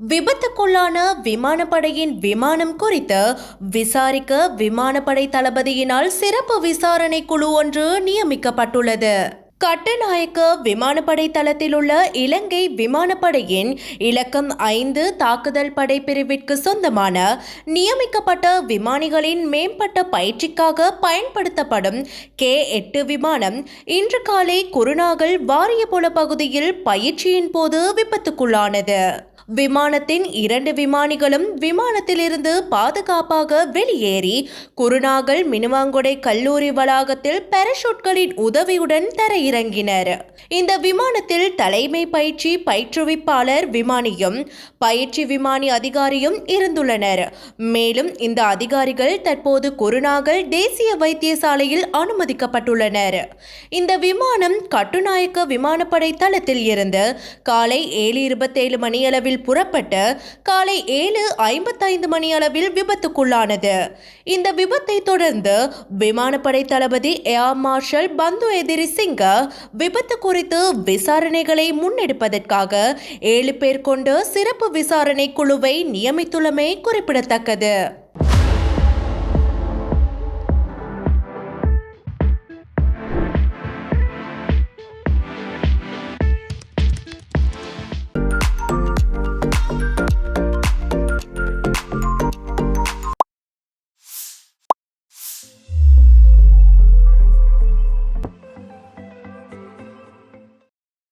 விபத்துக்குள்ளான விமானப்படையின் விமானம் குறித்து விசாரிக்க விமானப்படை தளபதியினால் சிறப்பு விசாரணை குழு ஒன்று நியமிக்கப்பட்டுள்ளது. கட்டுநாயக்க விமானப்படை தளத்தில் உள்ள இலங்கை விமானப்படையின் இலக்கம் 5 தாக்குதல் படை பிரிவிற்கு சொந்தமான நியமிக்கப்பட்ட விமானிகளின் மேம்பட்ட பயிற்சிக்காக பயன்படுத்தப்படும் K-8 விமானம் இன்று காலை குருநாகல் வாரியபுல பகுதியில் பயிற்சியின் போது விபத்துக்குள்ளானது. விமானத்தின் 2 விமானிகளும் விமானத்திலிருந்து பாதுகாப்பாக வெளியேறி குருநாகல் மினுவாங்குடை கல்லூரி வளாகத்தில் பாராசூட்களின் உதவியுடன் தரையிறங்கினர். இந்த விமானத்தில் தலைமை பயிற்சி பயிற்றுவிப்பாளர் விமானியும் பயிற்சி விமானி அதிகாரியும் இருந்துள்ளனர். மேலும் இந்த அதிகாரிகள் தற்போது குருநாகல் தேசிய வைத்தியசாலையில் அனுமதிக்கப்பட்டுள்ளனர். இந்த விமானம் கட்டுநாயக்க விமானப்படை தளத்தில் இருந்து காலை 7:27 மணியளவில் புறப்பட்டு காலை 7:55 மணியளவில் விபத்துக்குள்ளானது. இந்த விபத்தை தொடர்ந்து விமானப்படை தளபதி ஏர் மார்ஷல் பந்து எதிரி சிங்க விபத்து குறித்து விசாரணைகளை முன்னெடுப்பதற்காக 7 பேர் கொண்ட சிறப்பு விசாரணை குழுவை நியமித்துள்ளமை குறிப்பிடத்தக்கது.